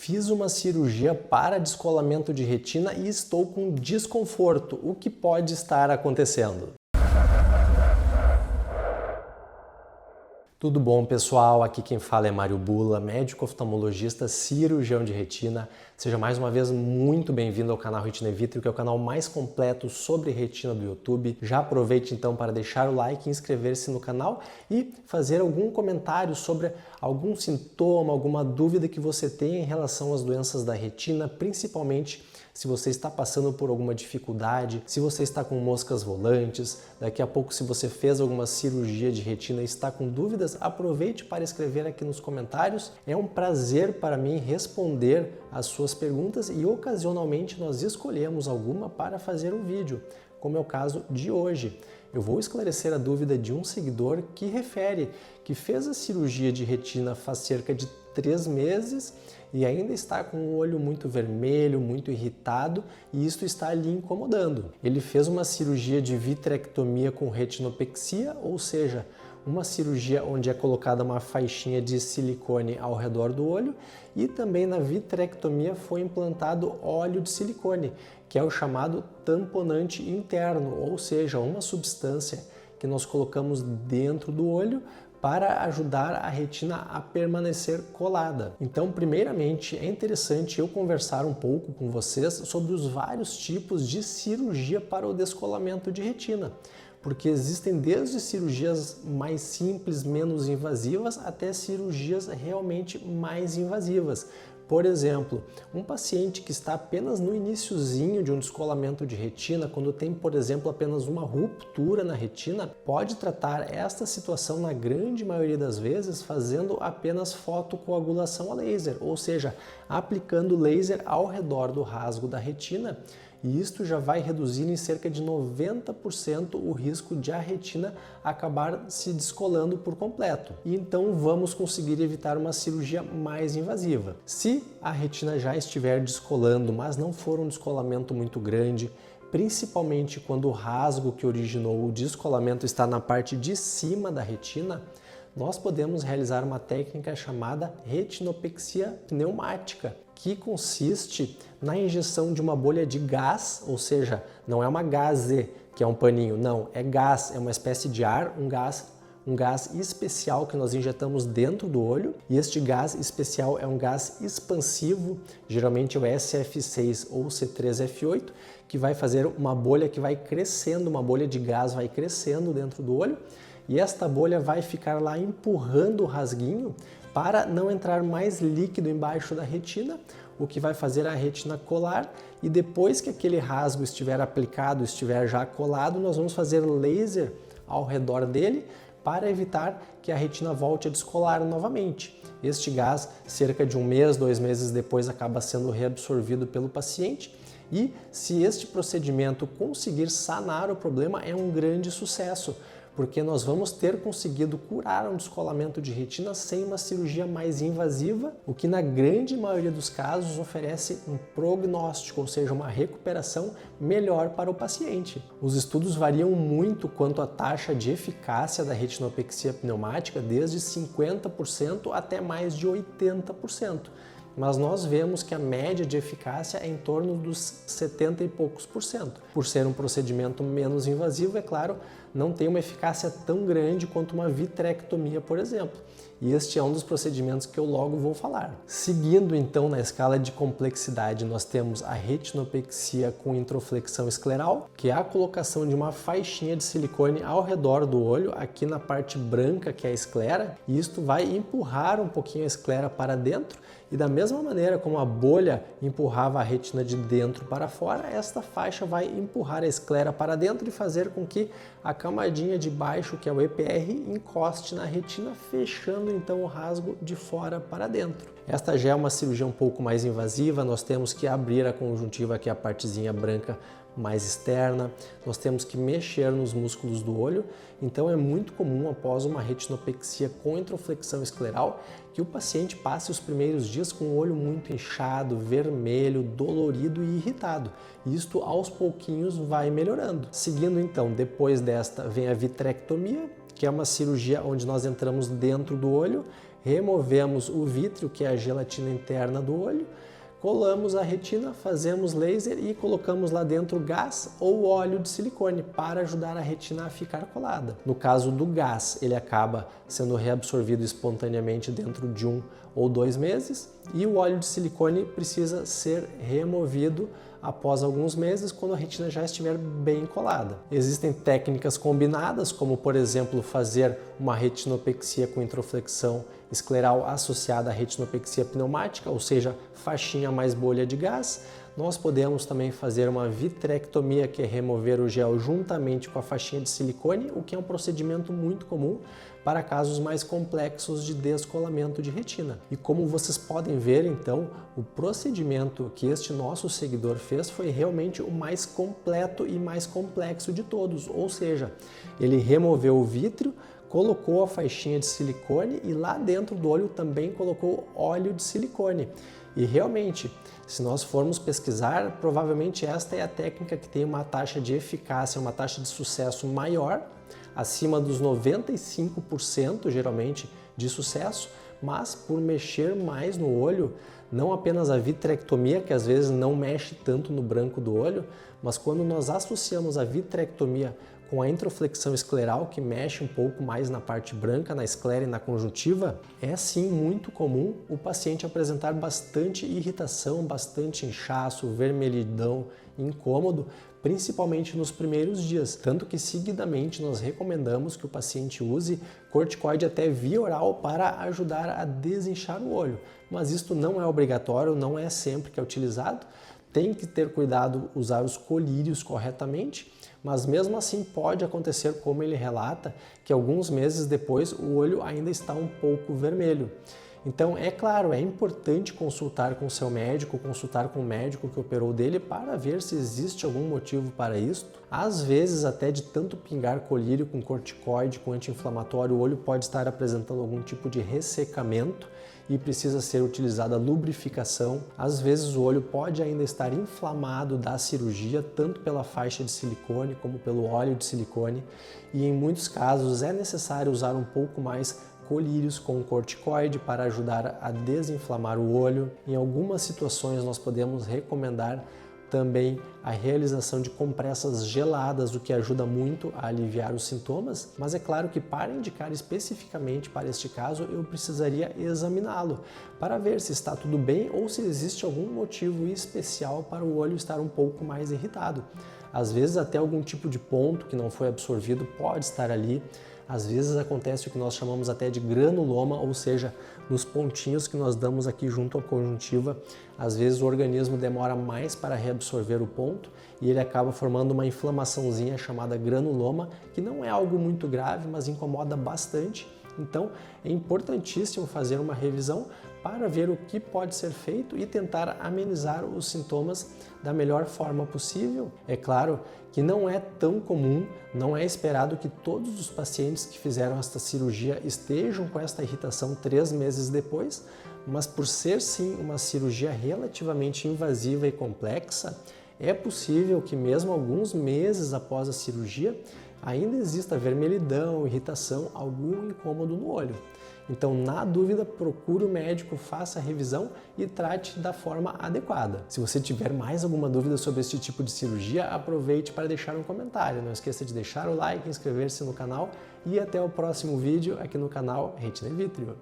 Fiz uma cirurgia para descolamento de retina e estou com desconforto. O que pode estar acontecendo? Tudo bom, pessoal? Aqui quem fala é Mário Bula, médico oftalmologista, cirurgião de retina. Seja mais uma vez muito bem-vindo ao canal Retina Vitrio, que é o canal mais completo sobre retina do YouTube. Já aproveite então para deixar o like, inscrever-se no canal e fazer algum comentário sobre algum sintoma, alguma dúvida que você tenha em relação às doenças da retina, principalmente se você está passando por alguma dificuldade, se você está com moscas volantes, daqui a pouco se você fez alguma cirurgia de retina e está com dúvidas, aproveite para escrever aqui nos comentários. É um prazer para mim responder as suas perguntas e ocasionalmente nós escolhemos alguma para fazer um vídeo, como é o caso de hoje. Eu vou esclarecer a dúvida de um seguidor que refere que fez a cirurgia de retina faz cerca de 3 meses e ainda está com o olho muito vermelho, muito irritado, e isso está lhe incomodando. Ele fez uma cirurgia de vitrectomia com retinopexia, ou seja, uma cirurgia onde é colocada uma faixinha de silicone ao redor do olho, e também na vitrectomia foi implantado óleo de silicone, que é o chamado tamponante interno, ou seja, uma substância que nós colocamos dentro do olho para ajudar a retina a permanecer colada. Então, primeiramente, é interessante eu conversar um pouco com vocês sobre os vários tipos de cirurgia para o descolamento de retina, porque existem desde cirurgias mais simples, menos invasivas, até cirurgias realmente mais invasivas. Por exemplo, um paciente que está apenas no iniciozinho de um descolamento de retina, quando tem, por exemplo, apenas uma ruptura na retina, pode tratar esta situação na grande maioria das vezes fazendo apenas fotocoagulação a laser, ou seja, aplicando laser ao redor do rasgo da retina. E isto já vai reduzir em cerca de 90% o risco de a retina acabar se descolando por completo. E então vamos conseguir evitar uma cirurgia mais invasiva. Se a retina já estiver descolando, mas não for um descolamento muito grande, principalmente quando o rasgo que originou o descolamento está na parte de cima da retina, nós podemos realizar uma técnica chamada retinopexia pneumática, que consiste na injeção de uma bolha de gás, ou seja, não é uma gaze, que é um paninho, não, é gás, é uma espécie de ar, um gás especial que nós injetamos dentro do olho, e este gás especial é um gás expansivo, geralmente é o SF6 ou C3F8, que vai fazer uma bolha que vai crescendo, uma bolha de gás vai crescendo dentro do olho, e esta bolha vai ficar lá empurrando o rasguinho para não entrar mais líquido embaixo da retina, o que vai fazer a retina colar, e depois que aquele rasgo estiver aplicado, estiver já colado, nós vamos fazer laser ao redor dele para evitar que a retina volte a descolar novamente. Este gás, cerca de 1 mês, 2 meses depois, acaba sendo reabsorvido pelo paciente, e se este procedimento conseguir sanar o problema, é um grande sucesso, porque nós vamos ter conseguido curar um descolamento de retina sem uma cirurgia mais invasiva, o que na grande maioria dos casos oferece um prognóstico, ou seja, uma recuperação melhor para o paciente. Os estudos variam muito quanto à taxa de eficácia da retinopexia pneumática, desde 50% até mais de 80%. Mas nós vemos que a média de eficácia é em torno dos 70 e poucos por cento. Por ser um procedimento menos invasivo, é claro, não tem uma eficácia tão grande quanto uma vitrectomia, por exemplo. E este é um dos procedimentos que eu logo vou falar. Seguindo então na escala de complexidade, nós temos a retinopexia com introflexão escleral, que é a colocação de uma faixinha de silicone ao redor do olho, aqui na parte branca que é a esclera, e isto vai empurrar um pouquinho a esclera para dentro, e da mesma maneira como a bolha empurrava a retina de dentro para fora, esta faixa vai empurrar a esclera para dentro e fazer com que a camadinha de baixo, que é o EPR, encoste na retina, fechando então o rasgo de fora para dentro. Esta já é uma cirurgia um pouco mais invasiva, nós temos que abrir a conjuntiva, que é a partezinha branca mais externa, nós temos que mexer nos músculos do olho, então é muito comum após uma retinopexia com introflexão escleral que o paciente passe os primeiros dias com o olho muito inchado, vermelho, dolorido e irritado. Isto aos pouquinhos vai melhorando. Seguindo então, depois desta vem a vitrectomia, que é uma cirurgia onde nós entramos dentro do olho. removemos o vítreo, que é a gelatina interna do olho, colamos a retina, fazemos laser e colocamos lá dentro gás ou óleo de silicone para ajudar a retina a ficar colada. No caso do gás, ele acaba sendo reabsorvido espontaneamente dentro de 1 ou 2 meses e o óleo de silicone precisa ser removido após alguns meses, quando a retina já estiver bem colada. Existem técnicas combinadas, como por exemplo fazer uma retinopexia com introflexão escleral associada à retinopexia pneumática, ou seja, faixinha mais bolha de gás. Nós podemos também fazer uma vitrectomia, que é remover o gel juntamente com a faixinha de silicone, o que é um procedimento muito comum para casos mais complexos de descolamento de retina. E como vocês podem ver, então, o procedimento que este nosso seguidor fez foi realmente o mais completo e mais complexo de todos, ou seja, ele removeu o vítreo, colocou a faixinha de silicone e lá dentro do olho também colocou óleo de silicone. E realmente, se nós formos pesquisar, provavelmente esta é a técnica que tem uma taxa de eficácia, uma taxa de sucesso maior, acima dos 95% geralmente de sucesso, mas por mexer mais no olho, não apenas a vitrectomia, que às vezes não mexe tanto no branco do olho, mas quando nós associamos a vitrectomia com a introflexão escleral, que mexe um pouco mais na parte branca, na esclera e na conjuntiva, é sim muito comum o paciente apresentar bastante irritação, bastante inchaço, vermelhidão, incômodo, principalmente nos primeiros dias. Tanto que seguidamente nós recomendamos que o paciente use corticoide até via oral para ajudar a desinchar o olho. Mas isto não é obrigatório, não é sempre que é utilizado. Tem que ter cuidado usar os colírios corretamente, mas mesmo assim pode acontecer, como ele relata, que alguns meses depois o olho ainda está um pouco vermelho. Então, é claro, é importante consultar com seu médico, consultar com o médico que operou dele para ver se existe algum motivo para isso. Às vezes, até de tanto pingar colírio com corticoide, com anti-inflamatório, o olho pode estar apresentando algum tipo de ressecamento e precisa ser utilizada lubrificação. Às vezes o olho pode ainda estar inflamado da cirurgia, tanto pela faixa de silicone como pelo óleo de silicone, e em muitos casos é necessário usar um pouco mais colírios com corticoide para ajudar a desinflamar o olho. Em algumas situações nós podemos recomendar também a realização de compressas geladas, o que ajuda muito a aliviar os sintomas, mas é claro que para indicar especificamente para este caso, eu precisaria examiná-lo para ver se está tudo bem ou se existe algum motivo especial para o olho estar um pouco mais irritado. Às vezes até algum tipo de ponto que não foi absorvido pode estar ali. Às vezes acontece o que nós chamamos até de granuloma, ou seja, nos pontinhos que nós damos aqui junto à conjuntiva, às vezes o organismo demora mais para reabsorver o ponto e ele acaba formando uma inflamaçãozinha chamada granuloma, que não é algo muito grave, mas incomoda bastante. Então é importantíssimo fazer uma revisão para ver o que pode ser feito e tentar amenizar os sintomas da melhor forma possível. É claro que não é tão comum, não é esperado que todos os pacientes que fizeram esta cirurgia estejam com esta irritação 3 meses depois, mas por ser sim uma cirurgia relativamente invasiva e complexa, é possível que mesmo alguns meses após a cirurgia ainda exista vermelhidão, irritação, algum incômodo no olho. Então, na dúvida, procure o médico, faça a revisão e trate da forma adequada. Se você tiver mais alguma dúvida sobre este tipo de cirurgia, aproveite para deixar um comentário. Não esqueça de deixar o like, inscrever-se no canal e até o próximo vídeo aqui no canal Retina in Vitrio.